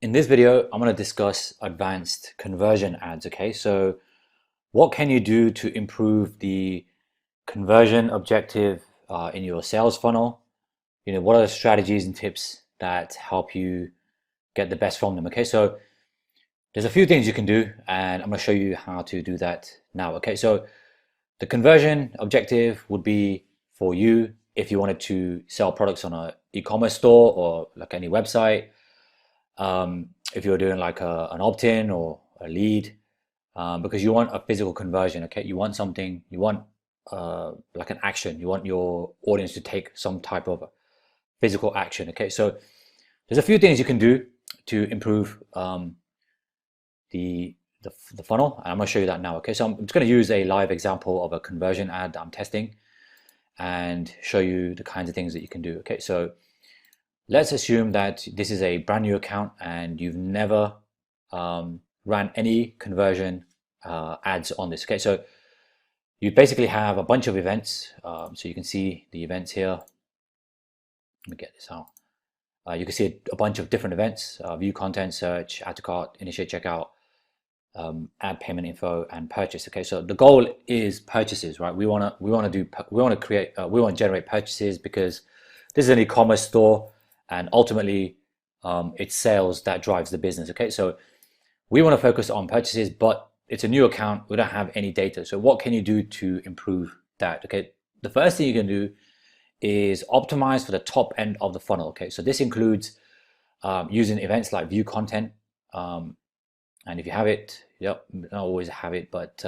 In this video, I'm going to discuss advanced conversion ads. Okay, so what can you do to improve the conversion objective in your sales funnel? What are the strategies and tips that help you get the best from them? Okay, so there's a few things you can do, and I'm going to show you how to do that now. Okay, so the conversion objective would be for you if you wanted to sell products on an e-commerce store or like any website. If you're doing like an opt-in or a lead, because you want a physical conversion, okay? You want something, you want like an action. You want your audience to take some type of physical action, okay? So there's a few things you can do to improve the, the funnel, and I'm going to show you that now, okay? So I'm just going to use a live example of a conversion ad that I'm testing and show you the kinds of things that you can do, okay? So let's assume that this is a brand new account and you've never ran any conversion ads on this. Okay, so you basically have a bunch of events. So you can see the events here. Let me get this out. You can see a bunch of different events: view content, search, add to cart, initiate checkout, add payment info, and purchase. Okay, so the goal is purchases, right? We want to generate purchases because this is an e-commerce store, and ultimately it's sales that drives the business. Okay, so we want to focus on purchases, but it's a new account, we don't have any data. So what can you do to improve that? Okay, the first thing you can do is optimize for the top end of the funnel. Okay, so this includes using events like view content, and if you have it, yep, don't always have it, but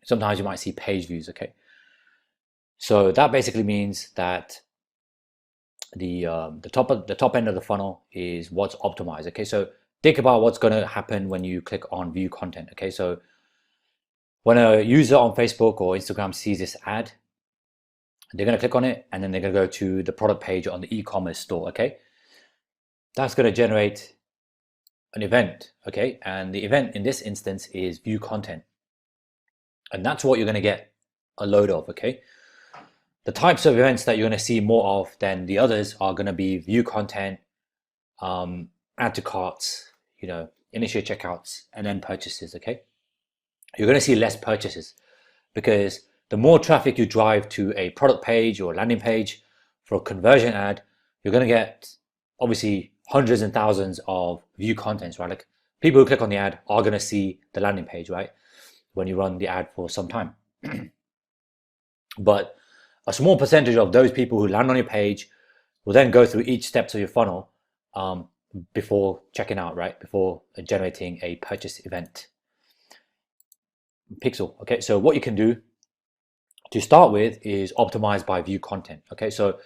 sometimes you might see page views. Okay, so that basically means that the top end of the funnel is what's optimized. Okay, so think about what's going to happen when you click on view content. Okay, so when a user on Facebook or Instagram sees this ad, they're going to click on it and then they're going to go to the product page on the e-commerce store. Okay, that's going to generate an event. Okay, and the event in this instance is view content, and that's what you're going to get a load of. Okay, the types of events that you're going to see more of than the others are going to be view content, add to carts, initiate checkouts, and then purchases. Okay, you're going to see less purchases because the more traffic you drive to a product page or landing page for a conversion ad, you're going to get obviously hundreds and thousands of view contents, right? Like people who click on the ad are going to see the landing page, right? When you run the ad for some time. But a small percentage of those people who land on your page will then go through each steps of your funnel before checking out, right? Before generating a purchase event. Pixel. Okay, so what you can do to start with is optimize by view content. Okay, so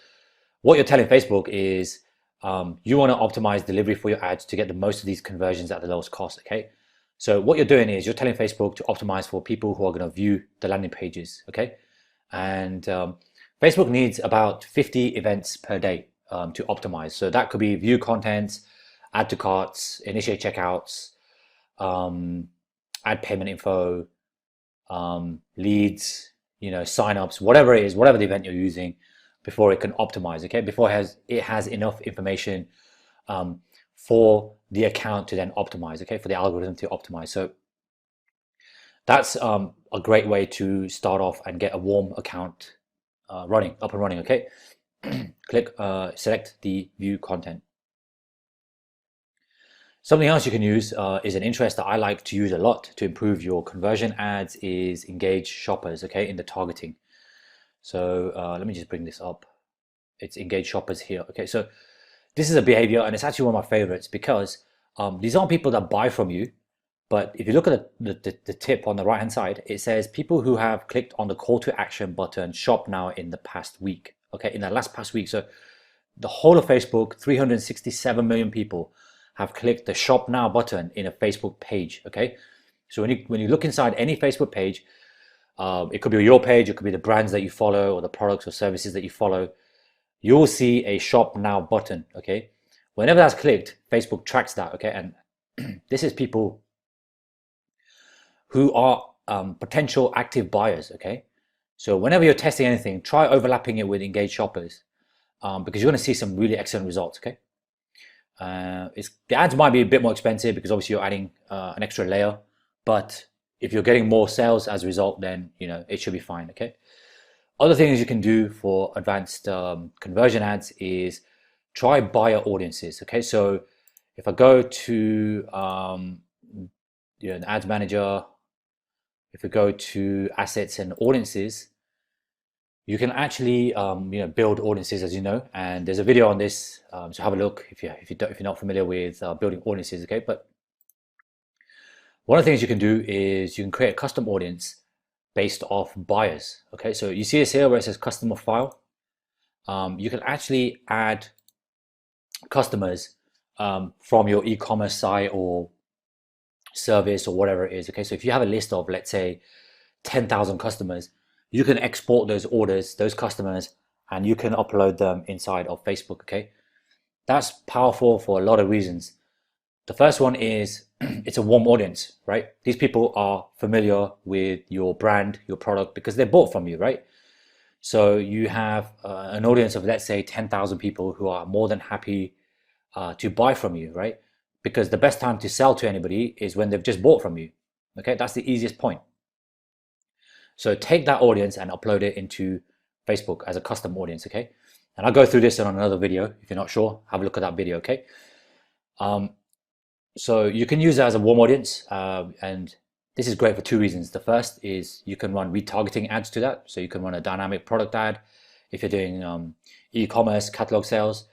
what you're telling Facebook is you want to optimize delivery for your ads to get the most of these conversions at the lowest cost. Okay, so what you're doing is you're telling Facebook to optimize for people who are going to view the landing pages. Okay, and Facebook needs about 50 events per day to optimize. So that could be view contents, add to carts, initiate checkouts, add payment info, leads, signups, whatever it is, whatever the event you're using, before it can optimize. Okay, before it has enough information for the account to then optimize. Okay, for the algorithm to optimize. So that's a great way to start off and get a warm account up and running. Okay, select the view content. Something else you can use is an interest that I like to use a lot to improve your conversion ads is engage shoppers, okay, in the targeting. So let me just bring this up. It's engage shoppers here. Okay, so this is a behavior and it's actually one of my favorites because these aren't people that buy from you, but if you look at the tip on the right hand side, it says people who have clicked on the call to action button shop now in the past week. Okay, in the last past week. So the whole of Facebook, 367 million people have clicked the shop now button in a Facebook page. Okay, so when you look inside any Facebook page, it could be your page, it could be the brands that you follow or the products or services that you follow, you'll see a shop now button. Okay, whenever that's clicked, Facebook tracks that. Okay, and this is people who are potential active buyers. Okay, so whenever you're testing anything, try overlapping it with engaged shoppers because you're going to see some really excellent results. Okay. The ads might be a bit more expensive because obviously you're adding an extra layer, but if you're getting more sales as a result, then it should be fine. Okay. Other things you can do for advanced conversion ads is try buyer audiences. Okay, so if I go to the ads manager, if we go to assets and audiences, you can actually build audiences, as you know, and there's a video on this, so have a look if you're not familiar with building audiences. Okay, but one of the things you can do is you can create a custom audience based off buyers. Okay, so you see this here where it says customer file. You can actually add customers from your e-commerce site or service or whatever it is. Okay, so if you have a list of, let's say, 10,000 customers, you can export those orders, those customers, and you can upload them inside of Facebook. Okay, that's powerful for a lot of reasons. The first one is it's a warm audience, right? These people are familiar with your brand, your product, because they bought from you, right? So you have an audience of, let's say, 10,000 people who are more than happy to buy from you, right? Because the best time to sell to anybody is when they've just bought from you. Okay, that's the easiest point. So take that audience and upload it into Facebook as a custom audience. Okay, and I'll go through this in another video. If you're not sure, have a look at that video. Okay. So you can use it as a warm audience, and this is great for two reasons. The first is you can run retargeting ads to that. So you can run a dynamic product ad if you're doing e-commerce catalog sales,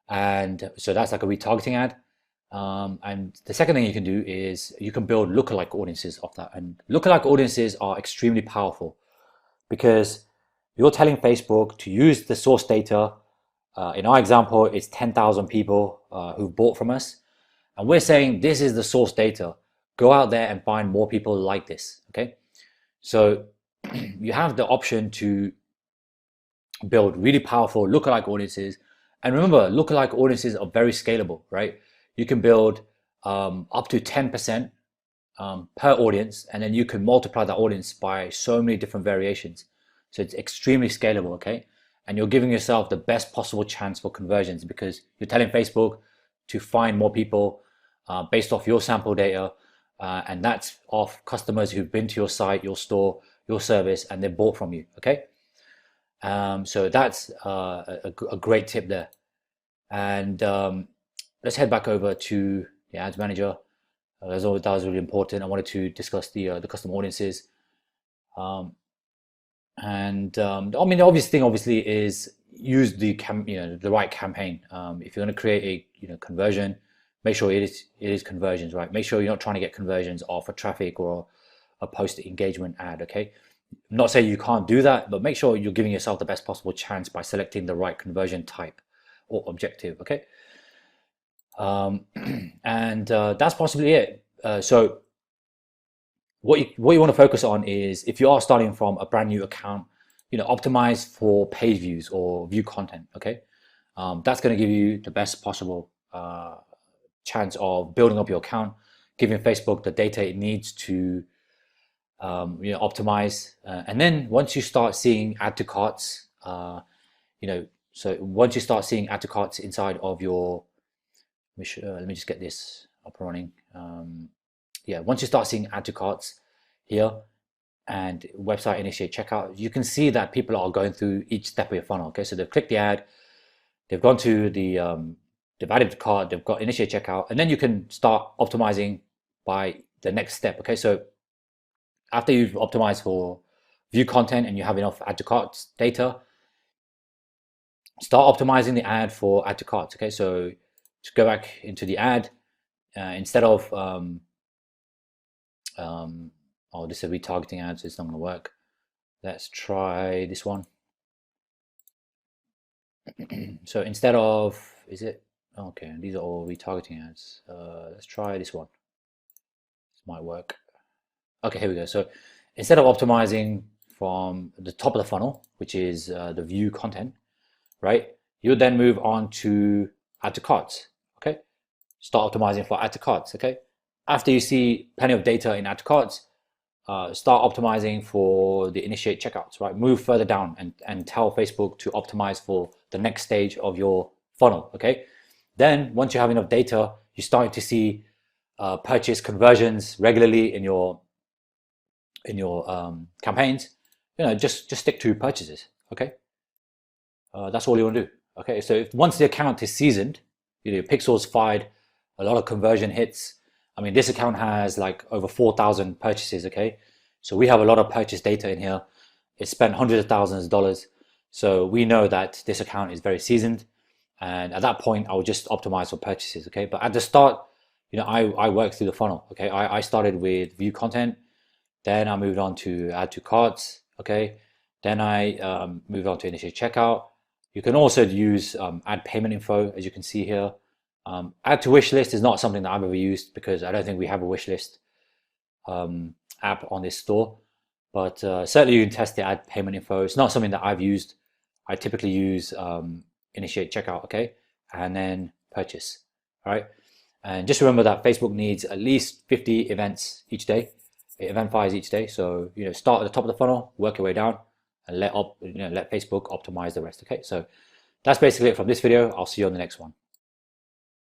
and so that's like a retargeting ad. And the second thing you can do is you can build lookalike audiences off that. And lookalike audiences are extremely powerful because you're telling Facebook to use the source data. In our example, it's 10,000 people who've bought from us. And we're saying this is the source data. Go out there and find more people like this. Okay. So you have the option to build really powerful lookalike audiences. And remember, lookalike audiences are very scalable, right? You can build up to 10% per audience, and then you can multiply that audience by so many different variations. So it's extremely scalable, okay? And you're giving yourself the best possible chance for conversions because you're telling Facebook to find more people based off your sample data, and that's off customers who've been to your site, your store, your service, and they bought from you, okay? So that's a great tip there. And let's head back over to the ads manager. As always, that was really important. I wanted to discuss the custom audiences. I mean, the obvious thing, obviously, is use the right campaign. If you're going to create a conversion, make sure it is conversions, right? Make sure you're not trying to get conversions off a traffic or a post engagement ad. Okay, I'm not saying you can't do that, but make sure you're giving yourself the best possible chance by selecting the right conversion type or objective. Okay, and that's possibly it. So what you want to focus on is, if you are starting from a brand new account, optimize for page views or view content. Okay, that's going to give you the best possible chance of building up your account, giving Facebook the data it needs to optimize. And then once you start seeing add to carts, so once you start seeing add to carts inside of your, let me just get this up and running. Yeah, once you start seeing add to carts here and website initiate checkout, you can see that people are going through each step of your funnel. Okay, so they've clicked the ad, they've gone to the, they've added the cart, they've got initiate checkout, and then you can start optimizing by the next step. Okay, so after you've optimized for view content and you have enough add to carts data, start optimizing the ad for add to carts. Okay, so just go back into the ad. Instead of oh, this is a retargeting ad, so it's not going to work. Let's try this one. So instead of, is it okay? These are all retargeting ads. Let's try this one. This might work. Okay, here we go. So instead of optimizing from the top of the funnel, which is the view content, right? You then move on to add to carts. Okay, start optimizing for add to carts. Okay, after you see plenty of data in add to carts, start optimizing for the initiate checkouts, right? Move further down and tell Facebook to optimize for the next stage of your funnel. Okay, Then once you have enough data, you're starting to see purchase conversions regularly in your campaigns. Just stick to purchases. Okay, that's all you want to do. Okay, so once the account is seasoned, Pixel's fired a lot of conversion hits. I mean, this account has like over 4,000 purchases. Okay, so we have a lot of purchase data in here. It spent hundreds of thousands of dollars, so we know that this account is very seasoned. And at that point, I would just optimize for purchases. Okay, but at the start, I worked through the funnel. Okay, I started with view content, then I moved on to add to carts. Okay, then I moved on to initiate checkout. You can also use add payment info, as you can see here. Add to wish list is not something that I've ever used because I don't think we have a wish list app on this store. But certainly you can test the add payment info. It's not something that I've used. I typically use initiate checkout, okay, and then purchase. All right, and just remember that Facebook needs at least 50 events each day, event fires each day. So start at the top of the funnel, work your way down, and let Facebook optimize the rest. Okay, so that's basically it from this video. I'll see you on the next one.